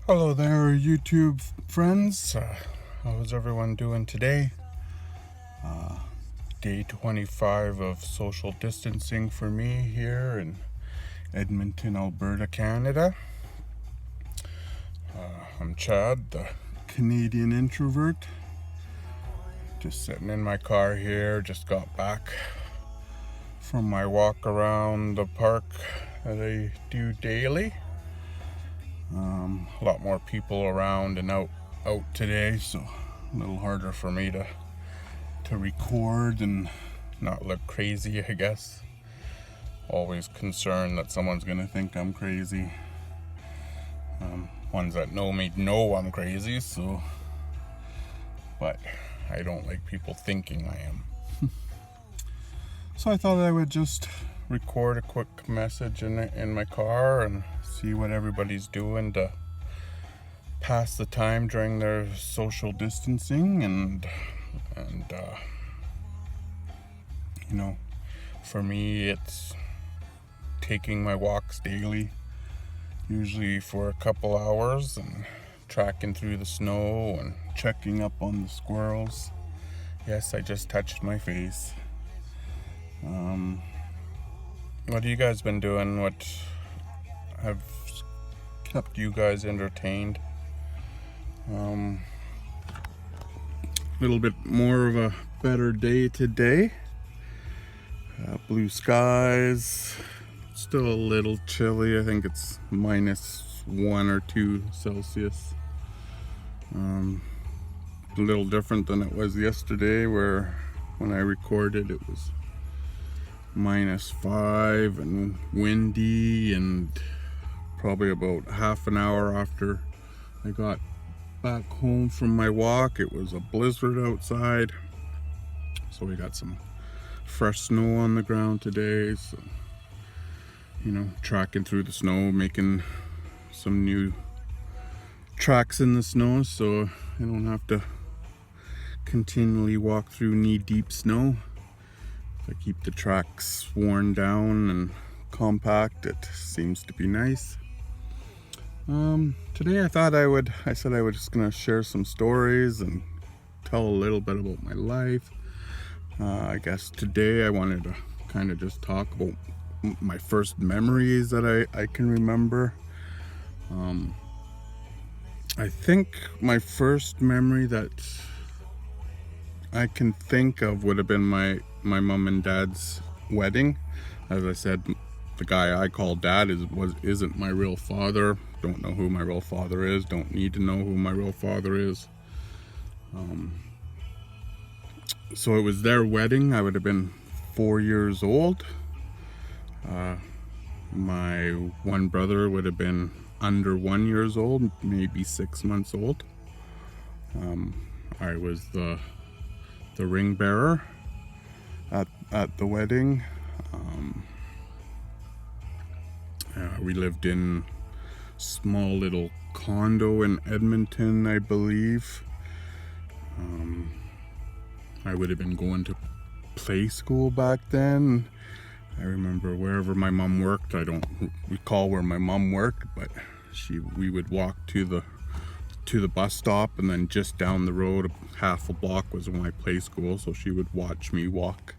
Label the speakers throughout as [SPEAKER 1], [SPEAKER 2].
[SPEAKER 1] Hello there, YouTube friends. How's everyone doing today? Day 25 of social distancing for me here in Edmonton, Alberta, Canada. I'm Chad, the Canadian introvert. Just sitting in my car here, just got back from my walk around the park that I do daily. A lot more people around and out today, so a little harder for me to record and not look crazy, I guess. Always concerned that someone's gonna think I'm crazy. Ones that know me know I'm crazy, so, but I don't like people thinking I am. So I thought I would just record a quick message in my car and see what everybody's doing to pass the time during their social distancing and you know, for me it's taking my walks daily, usually for a couple hours, and tracking through the snow and checking up on the squirrels. Yes, I just touched my face. What have you guys been doing? What have kept you guys entertained? Little bit more of a better day today. Blue skies. Still a little chilly. I think it's -1 or 2 Celsius. A little different than it was yesterday, where when I recorded it was -5 and windy, and probably about half an hour after I got back home from my walk it was a blizzard outside. So we got some fresh snow on the ground today, so tracking through the snow, making some new tracks in the snow so I don't have to continually walk through knee-deep snow. If I keep the tracks worn down and compact, it seems to be nice. Today I said I was just gonna share some stories and tell a little bit about my life. I guess today I wanted to kind of just talk about my first memories that I can remember. I think my first memory that I can think of would have been my mom and dad's wedding. As I said, the guy I call dad isn't my real father. Don't know who my real father is. Don't need to know who my real father is. So it was their wedding. I would have been 4 years old. My one brother would have been under 1 year old, maybe 6 months old. I was the ring bearer at the wedding. We lived in small little condo in Edmonton, I believe. I would have been going to play school back then. I remember wherever my mom worked. I don't recall where my mom worked, but we would walk to the bus stop, and then just down the road, half a block, was my play school. So she would watch me walk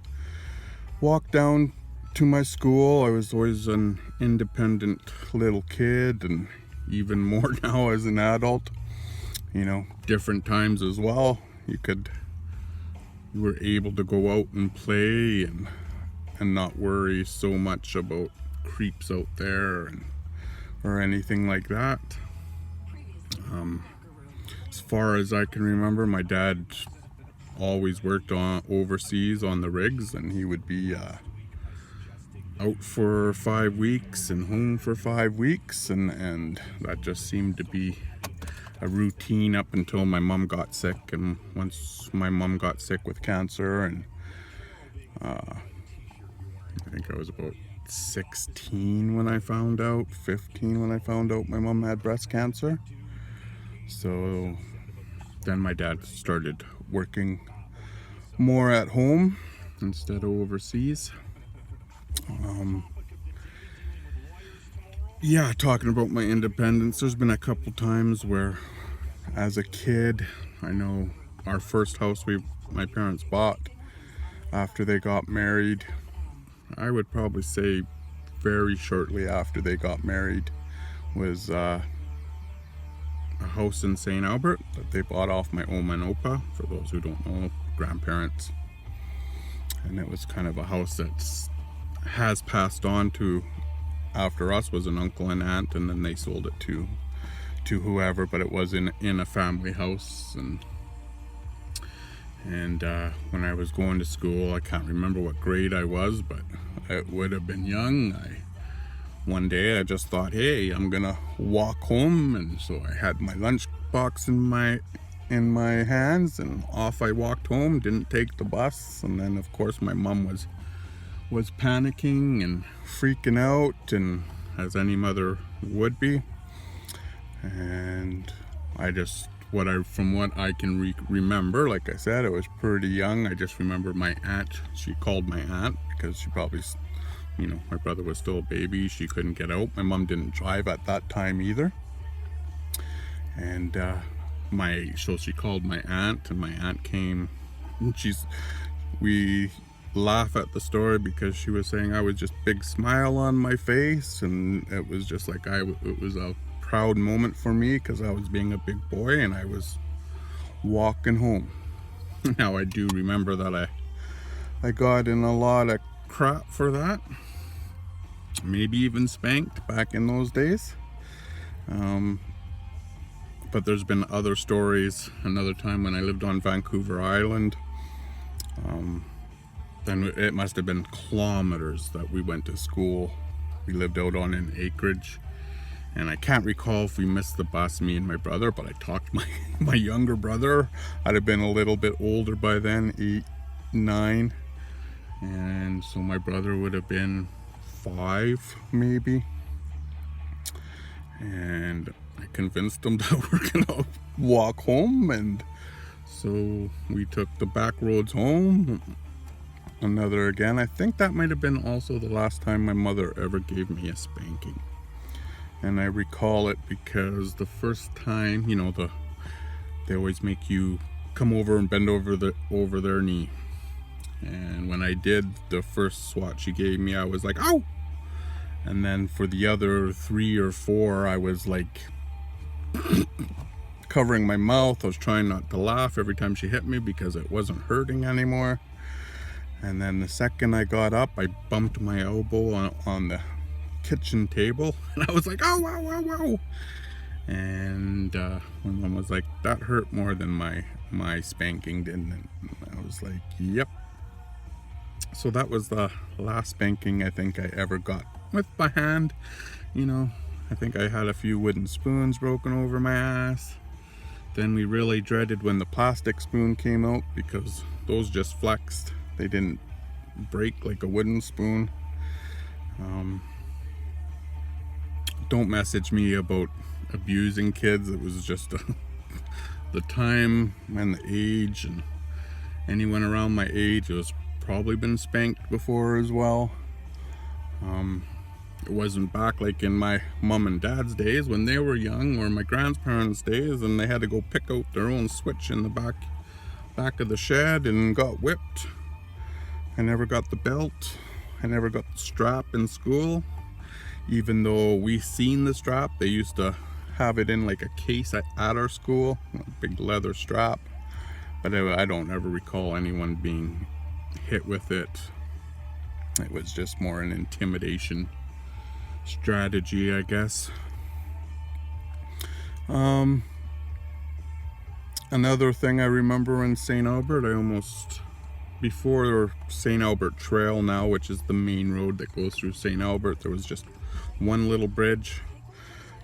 [SPEAKER 1] down to my school. I was always an independent little kid, and even more now as an adult. Different times as well. You were able to go out and play and not worry so much about creeps out there or anything like that. As far as I can remember, my dad always worked overseas on the rigs, and he would be out for 5 weeks and home for 5 weeks, and that just seemed to be a routine up until my mom got sick. And once my mom got sick with cancer, and I think I was about 16 when I found out, 15 when I found out my mom had breast cancer. So then my dad started working more at home instead of overseas. yeah, talking about my independence, there's been a couple times where as a kid, I know our first house my parents bought after they got married, I would probably say very shortly after they got married, was a house in St. Albert that they bought off my Oma and Opa, for those who don't know, grandparents. And it was kind of a house that has passed on to, after us, was an uncle and aunt, and then they sold it to whoever, but it was in a family house. And when I was going to school, I can't remember what grade I was, but I would have been young. One day I just thought, hey, I'm gonna walk home, and so I had my lunch box in my hands, and off I walked home. Didn't take the bus, and then of course my mom was panicking and freaking out, and as any mother would be. And I just, from what I can remember, like I said, I was pretty young. I just remember my aunt. She called my aunt because she probably, my brother was still a baby. She couldn't get out. My mom didn't drive at that time either. And so she called my aunt, and my aunt came. And we laugh at the story because she was saying I was just big smile on my face, and it was just like it was a proud moment for me because I was being a big boy and I was walking home. Now I do remember that I got in a lot of crap for that, maybe even spanked back in those days. But there's been other stories. Another time when I lived on Vancouver Island, then it must have been kilometers that we went to school. We lived out on an acreage, and I can't recall if we missed the bus, me and my brother, but I talked my younger brother. I'd have been a little bit older by then, 8, 9, and so my brother would have been 5 maybe, and I convinced him that we're gonna walk home, and so we took the back roads home. I think that might have been also the last time my mother ever gave me a spanking. And I recall it because the first time, they always make you come over and bend over their knee. And when I did the first swat she gave me, I was like, ow! And then for the other 3 or 4, I was like covering my mouth. I was trying not to laugh every time she hit me because it wasn't hurting anymore. And then the second I got up, I bumped my elbow on the kitchen table, and I was like, oh, wow, wow, wow. And my mom was like, that hurt more than my spanking did. And I was like, yep. So that was the last spanking I think I ever got with my hand. I think I had a few wooden spoons broken over my ass. Then we really dreaded when the plastic spoon came out because those just flexed. They didn't break like a wooden spoon. Don't message me about abusing kids. It was just the time and the age, and anyone around my age has probably been spanked before as well. It wasn't back like in my mom and dad's days when they were young, or my grandparents' days, and they had to go pick out their own switch in the back of the shed and got whipped. I never got the belt. I never got the strap in school. Even though we seen the strap, they used to have it in like a case at our school, a big leather strap. But I don't ever recall anyone being hit with it. It was just more an intimidation strategy, I guess. Another thing I remember in St. Albert, before St. Albert Trail now, which is the main road that goes through St. Albert, there was just one little bridge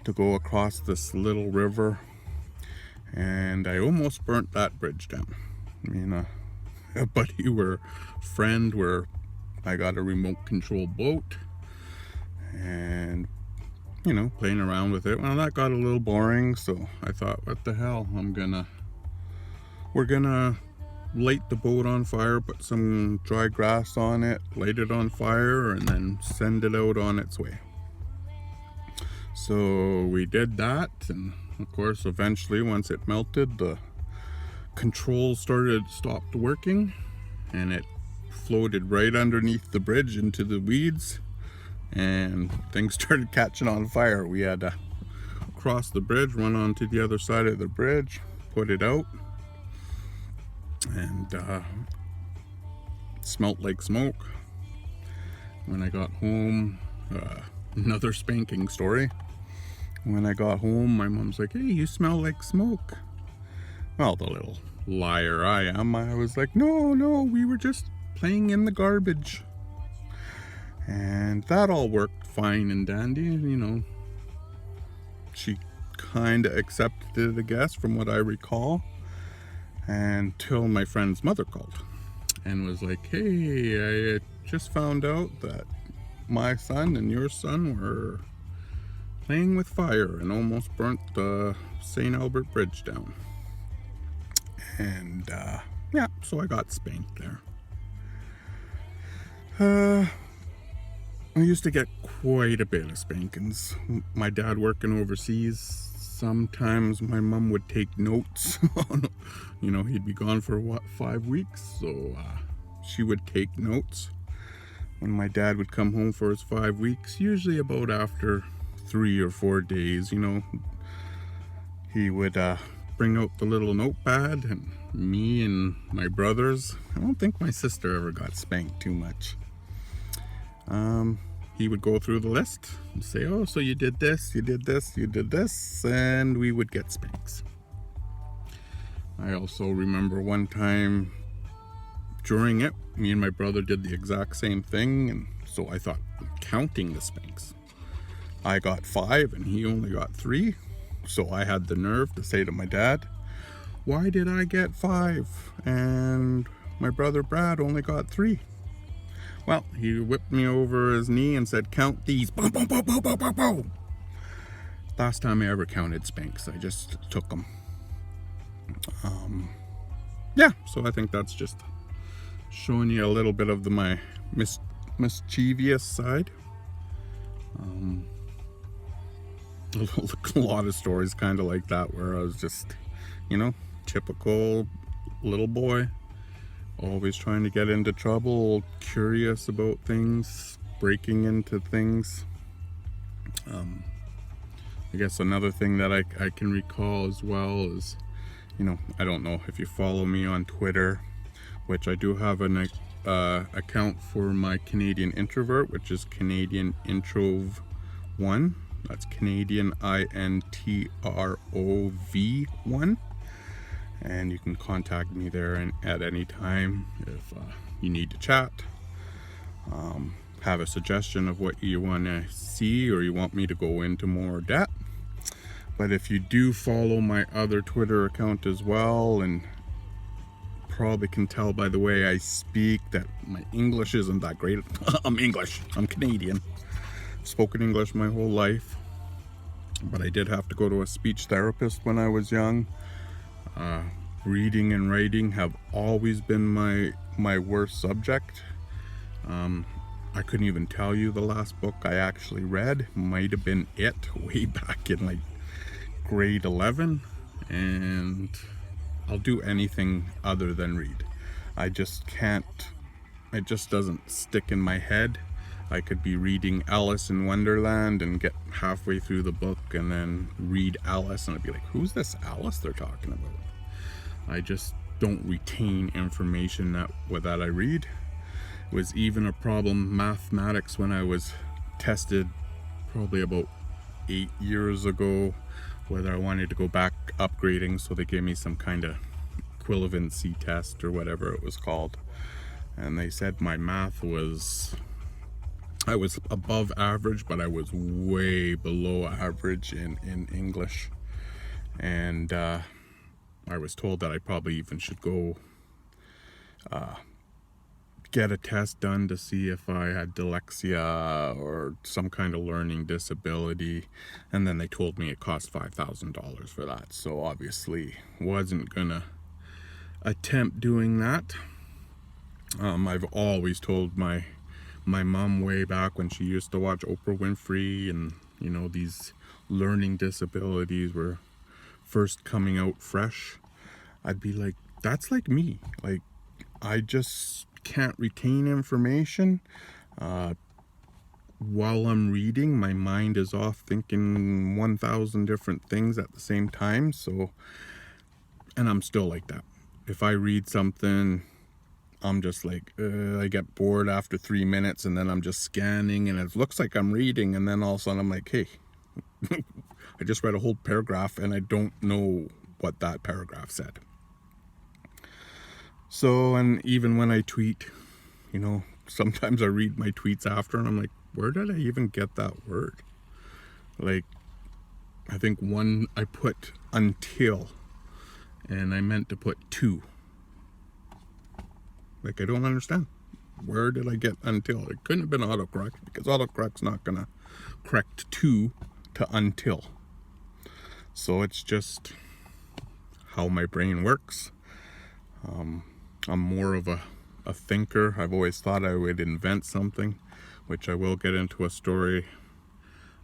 [SPEAKER 1] to go across this little river, and I almost burnt that bridge down. A buddy friend where I got a remote control boat, and playing around with it. Well, that got a little boring, so I thought, what the hell, we're gonna light the boat on fire, put some dry grass on it, light it on fire, and then send it out on its way. So we did that, and of course eventually once it melted, the controls stopped working, and it floated right underneath the bridge into the weeds, and things started catching on fire. We had to cross the bridge, run onto the other side of the bridge, put it out, and it smelt like smoke. When I got home, another spanking story. When I got home, my mom's like, "Hey, you smell like smoke." Well, the little liar I am, I was like, no, we were just playing in the garbage. And that all worked fine and dandy, you know. She kind of accepted it, I guess, from what I recall, until my friend's mother called and was like, "Hey, I just found out that my son and your son were playing with fire and almost burnt the St. Albert Bridge down." And yeah, so I got spanked there. I used to get quite a bit of spankings. My dad working overseas, sometimes my mom would take notes. You know, he'd be gone for 5 weeks, so she would take notes when my dad would come home for his 5 weeks, usually about after 3 or 4 days. You know, he would bring out the little notepad, and me and my brothers, I don't think my sister ever got spanked too much. He would go through the list and say, "Oh, so you did this, you did this, you did this," and we would get spanks. I also remember one time during it, me and my brother did the exact same thing, and so I thought, counting the spanks. I got 5 and he only got 3, so I had the nerve to say to my dad, "Why did I get 5 and my brother Brad only got 3? Well, he whipped me over his knee and said, "Count these." Boom, boom, boom, boom, boom, boom, boom. Last time I ever counted spanks, I just took them. Yeah, so I think that's just showing you a little bit of my mischievous side. A lot of stories kind of like that, where I was just, you know, typical little boy, always trying to get into trouble, curious about things, breaking into things. I guess another thing that I can recall as well is, you know, I don't know if you follow me on Twitter, which I do have an account for my Canadian Introvert, which is Canadian Introv 1. That's Canadian INTROV 1. And you can contact me there at any time if you need to chat, have a suggestion of what you want to see, or you want me to go into more depth. But if you do follow my other Twitter account as well, and probably can tell by the way I speak that my English isn't that great. I'm English, I'm Canadian, spoken English my whole life, but I did have to go to a speech therapist when I was young. Reading and writing have always been my worst subject. I couldn't even tell you the last book I actually read. Might have been It, way back in like grade 11, and I'll do anything other than read. I just can't, it just doesn't stick in my head. I could be reading Alice in Wonderland and get halfway through the book and then read Alice and I'd be like, who's this Alice they're talking about? I just don't retain information that I read. It was even a problem mathematics when I was tested probably about 8 years ago, whether I wanted to go back upgrading, so they gave me some kind of equivalency test or whatever it was called, and they said my math was, I was above average, but I was way below average in English. And I was told that I probably even should go get a test done to see if I had dyslexia or some kind of learning disability. And then they told me it cost $5,000 for that. So obviously wasn't gonna attempt doing that. I've always told my mom way back when she used to watch Oprah Winfrey and, you know, these learning disabilities were first coming out fresh, I'd be like, that's like me. Like, I just can't retain information. While I'm reading, my mind is off thinking 1,000 different things at the same time. So, and I'm still like that. If I read something, I'm just like, I get bored after 3 minutes, and then I'm just scanning, and it looks like I'm reading, and then all of a sudden I'm like, hey, I just read a whole paragraph, and I don't know what that paragraph said. So, and even when I tweet, you know, sometimes I read my tweets after, and I'm like, where did I even get that word? Like, I think one, I put until, and I meant to put to. Like, I don't understand. Where did I get until? It couldn't have been autocorrect, because autocorrect's not gonna correct to until. So it's just how my brain works. I'm more of a thinker. I've always thought I would invent something, which I will get into a story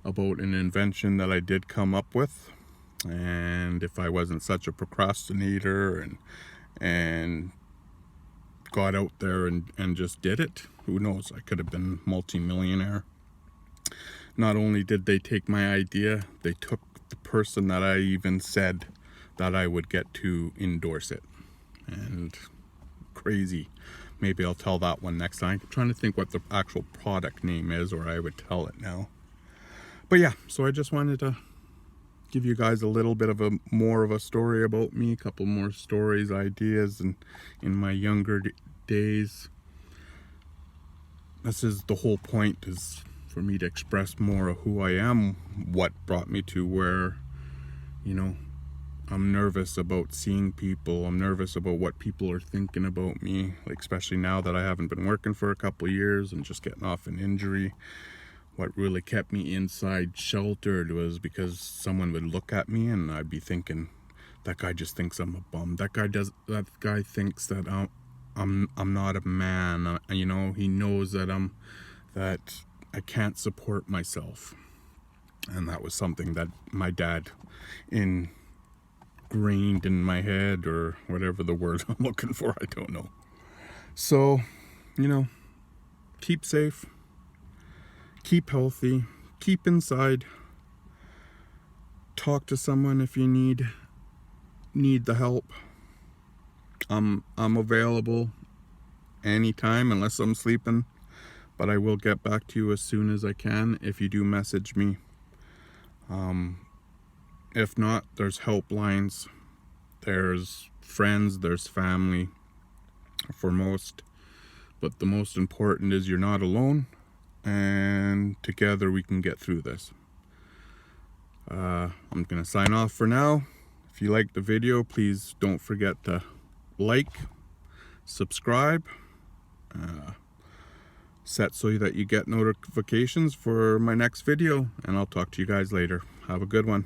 [SPEAKER 1] about an invention that I did come up with. And if I wasn't such a procrastinator and got out there and just did it, who knows, I could have been multi-millionaire. Not only did they take my idea, they took the person that I even said that I would get to endorse it. And crazy. Maybe I'll tell that one next time. I'm trying to think what the actual product name is, or I would tell it now. But yeah, so I just wanted to give you guys a little bit of more of a story about me, a couple more stories, ideas, and in my younger days. This is the whole point, is for me to express more of who I am, what brought me to where, you know, I'm nervous about seeing people. I'm nervous about what people are thinking about me, like especially now that I haven't been working for a couple of years and just getting off an injury. What really kept me inside sheltered was because someone would look at me and I'd be thinking, that guy just thinks I'm a bum. That guy thinks that I'm not a man. You know, he knows that I can't support myself. And that was something that my dad ingrained in my head, or whatever the word I'm looking for, I don't know. So, you know, keep safe, keep healthy, keep inside, talk to someone if you need the help. I'm available anytime unless I'm sleeping, but I will get back to you as soon as I can if you do message me. If not, there's helplines, there's friends, there's family for most, but the most important is you're not alone, and together we can get through this. I'm gonna sign off for now. If you liked the video, please don't forget to like, subscribe, set so that you get notifications for my next video, and I'll talk to you guys later. Have a good one.